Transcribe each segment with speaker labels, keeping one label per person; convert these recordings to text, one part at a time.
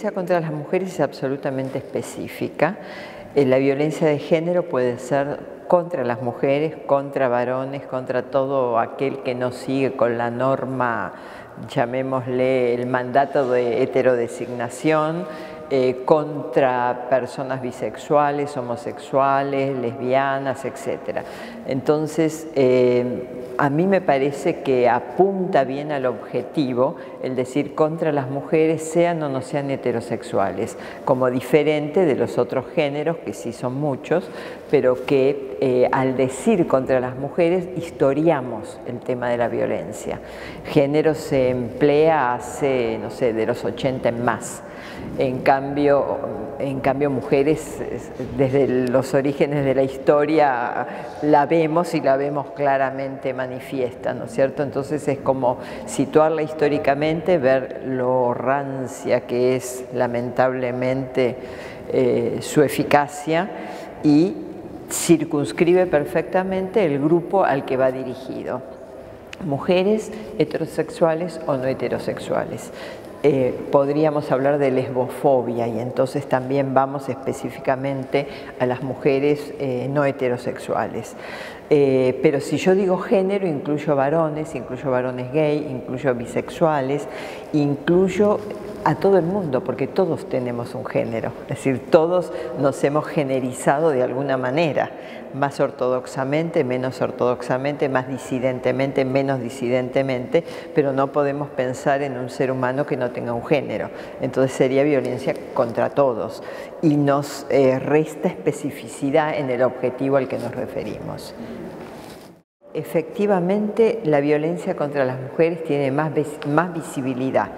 Speaker 1: violencia contra las mujeres es absolutamente específica. La violencia de género puede ser contra las mujeres, contra varones, contra todo aquel que no sigue con la norma, llamémosle el mandato de heterodesignación, contra personas bisexuales, homosexuales, lesbianas, etc. Entonces, a mí me parece que apunta bien al objetivo el decir contra las mujeres, sean o no sean heterosexuales, como diferente de los otros géneros, que sí son muchos, pero que al decir contra las mujeres historiamos el tema de la violencia. Género se emplea hace, no sé, de los 80 en más. En cambio, mujeres, desde los orígenes de la historia, la vemos y la vemos claramente manifiesta, ¿no es cierto? Entonces es como situarla históricamente, ver lo rancia que es, lamentablemente, su eficacia, y circunscribe perfectamente el grupo al que va dirigido. Mujeres heterosexuales o no heterosexuales. Podríamos hablar de lesbofobia, y entonces también vamos específicamente a las mujeres no heterosexuales. Pero si yo digo género, incluyo varones gay, incluyo bisexuales, incluyo a todo el mundo, porque todos tenemos un género, es decir, todos nos hemos generizado de alguna manera, más ortodoxamente, menos ortodoxamente, más disidentemente, menos disidentemente, pero no podemos pensar en un ser humano que no tenga un género. Entonces sería violencia contra todos y nos resta especificidad en el objetivo al que nos referimos. Efectivamente, la violencia contra las mujeres tiene más visibilidad,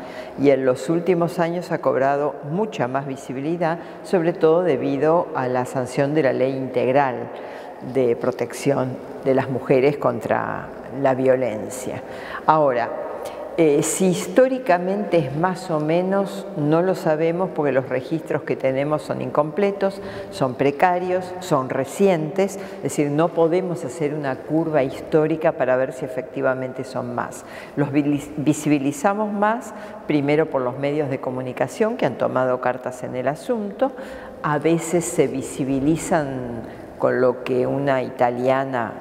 Speaker 1: y en los últimos años ha cobrado mucha más visibilidad, sobre todo debido a la sanción de la Ley Integral de Protección de las Mujeres contra la Violencia. Ahora, si históricamente es más o menos, no lo sabemos, porque los registros que tenemos son incompletos, son precarios, son recientes, es decir, no podemos hacer una curva histórica para ver si efectivamente son más. Los visibilizamos más, primero por los medios de comunicación que han tomado cartas en el asunto. A veces se visibilizan con lo que una italiana,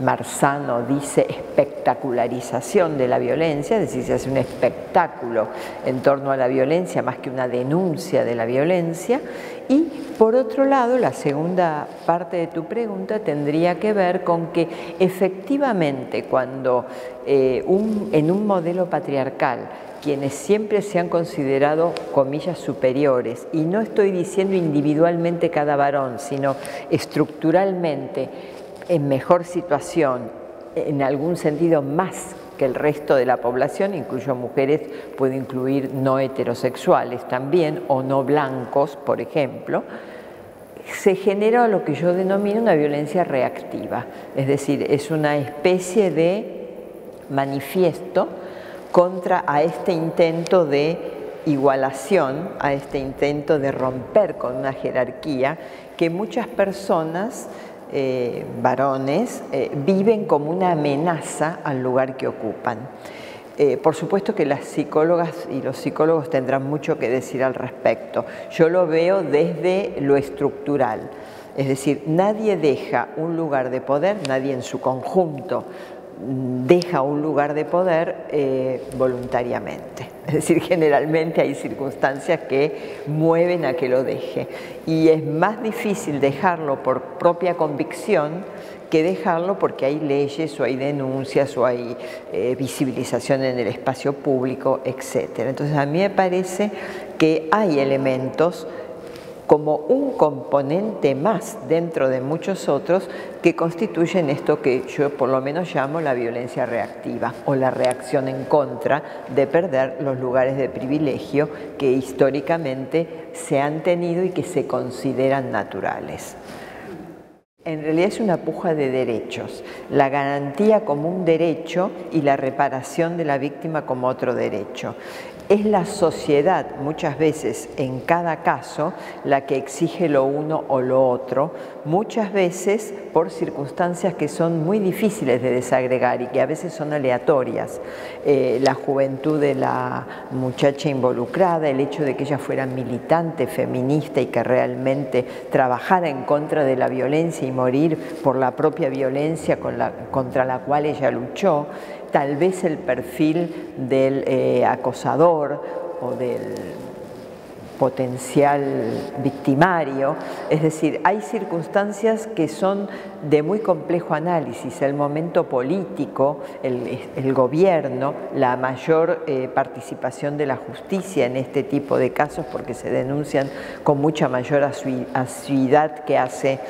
Speaker 1: Marzano, dice espectacularización de la violencia, es decir, se hace un espectáculo en torno a la violencia más que una denuncia de la violencia. Y por otro lado, la segunda parte de tu pregunta tendría que ver con que efectivamente cuando en un modelo patriarcal, quienes siempre se han considerado, comillas, superiores, y no estoy diciendo individualmente cada varón, sino estructuralmente en mejor situación, en algún sentido más que el resto de la población, incluyo mujeres, puedo incluir no heterosexuales también, o no blancos, por ejemplo, se genera lo que yo denomino una violencia reactiva, es decir, es una especie de manifiesto contra a este intento de igualación, a este intento de romper con una jerarquía que muchas personas, varones, viven como una amenaza al lugar que ocupan. Por supuesto que las psicólogas y los psicólogos tendrán mucho que decir al respecto. Yo lo veo desde lo estructural, es decir, nadie deja un lugar de poder, nadie en su conjunto deja un lugar de poder voluntariamente. Es decir, generalmente hay circunstancias que mueven a que lo deje, y es más difícil dejarlo por propia convicción que dejarlo porque hay leyes o hay denuncias o hay visibilización en el espacio público, etc. Entonces a mí me parece que hay elementos como un componente más dentro de muchos otros que constituyen esto que yo por lo menos llamo la violencia reactiva, o la reacción en contra de perder los lugares de privilegio que históricamente se han tenido y que se consideran naturales. En realidad es una puja de derechos, la garantía como un derecho y la reparación de la víctima como otro derecho. Es la sociedad, muchas veces, en cada caso, la que exige lo uno o lo otro, muchas veces por circunstancias que son muy difíciles de desagregar y que a veces son aleatorias. La juventud de la muchacha involucrada, el hecho de que ella fuera militante, feminista y que realmente trabajara en contra de la violencia y morir por la propia violencia contra la cual ella luchó, tal vez el perfil del acosador o del potencial victimario, es decir, hay circunstancias que son de muy complejo análisis, el momento político, el gobierno, la mayor participación de la justicia en este tipo de casos porque se denuncian con mucha mayor asiduidad que hace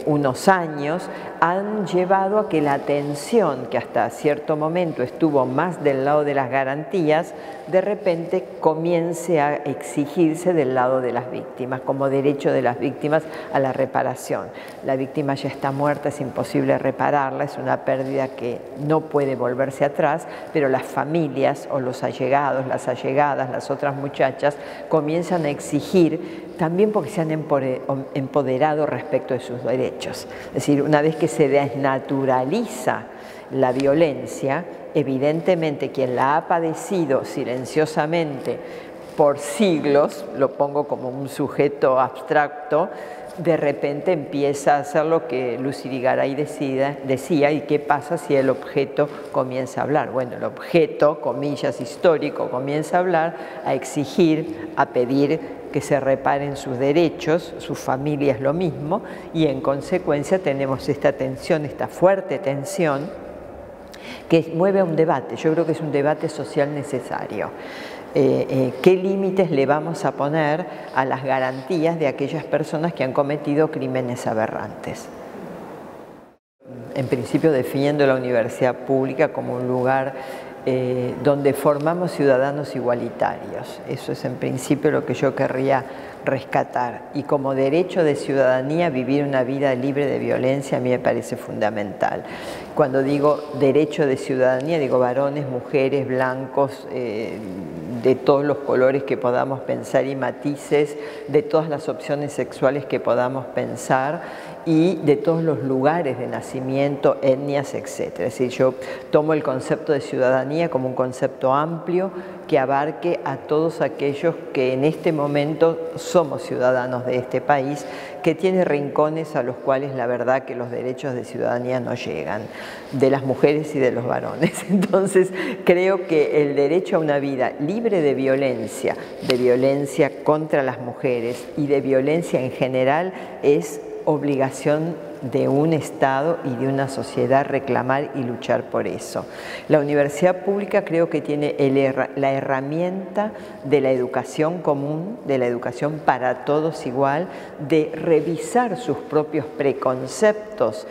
Speaker 1: unos años, han llevado a que la atención, que hasta cierto momento estuvo más del lado de las garantías, de repente comience a exigirse del lado de las víctimas, como derecho de las víctimas a la reparación. La víctima ya está muerta, es imposible repararla, es una pérdida que no puede volverse atrás, pero las familias o los allegados, las allegadas, las otras muchachas comienzan a exigir también porque se han empoderado respecto de sus derechos. Es decir, una vez que se desnaturaliza la violencia, evidentemente quien la ha padecido silenciosamente por siglos, lo pongo como un sujeto abstracto, de repente empieza a hacer lo que Luz Irigaray decía, y qué pasa si el objeto comienza a hablar. Bueno, el objeto, comillas, histórico, comienza a hablar, a exigir, a pedir que se reparen sus derechos, sus familias lo mismo, y en consecuencia tenemos esta tensión, esta fuerte tensión, que mueve a un debate. Yo creo que es un debate social necesario. ¿Qué límites le vamos a poner a las garantías de aquellas personas que han cometido crímenes aberrantes? En principio defiendo la universidad pública como un lugar donde formamos ciudadanos igualitarios. Eso es en principio lo que yo querría rescatar. Y como derecho de ciudadanía, vivir una vida libre de violencia a mí me parece fundamental. Cuando digo derecho de ciudadanía, digo varones, mujeres, blancos, de todos los colores que podamos pensar y matices, de todas las opciones sexuales que podamos pensar y de todos los lugares de nacimiento, etnias, etc. Es decir, yo tomo el concepto de ciudadanía como un concepto amplio que abarque a todos aquellos que en este momento somos ciudadanos de este país, que tiene rincones a los cuales la verdad que los derechos de ciudadanía no llegan, de las mujeres y de los varones. Entonces creo que el derecho a una vida libre de violencia contra las mujeres y de violencia en general es obligación de un Estado y de una sociedad reclamar y luchar por eso. La universidad pública creo que tiene la herramienta de la educación común, de la educación para todos igual, de revisar sus propios preconceptos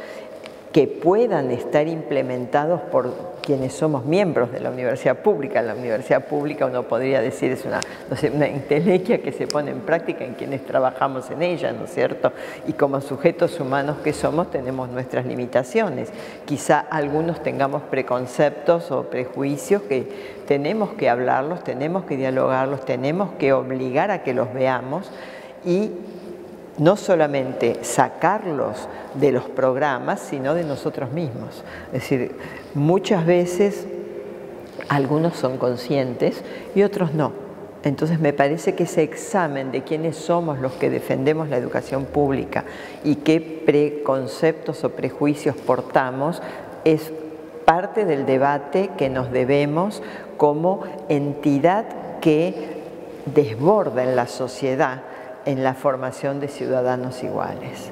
Speaker 1: que puedan estar implementados por quienes somos miembros de la universidad pública. La universidad pública, uno podría decir, es una, no sé, una entelequia que se pone en práctica en quienes trabajamos en ella, ¿no es cierto? Y como sujetos humanos que somos, tenemos nuestras limitaciones. Quizá algunos tengamos preconceptos o prejuicios que tenemos que hablarlos, tenemos que dialogarlos, tenemos que obligar a que los veamos y no solamente sacarlos de los programas, sino de nosotros mismos. Es decir, muchas veces algunos son conscientes y otros no. Entonces me parece que ese examen de quiénes somos los que defendemos la educación pública y qué preconceptos o prejuicios portamos es parte del debate que nos debemos como entidad que desborda en la sociedad en la formación de ciudadanos iguales.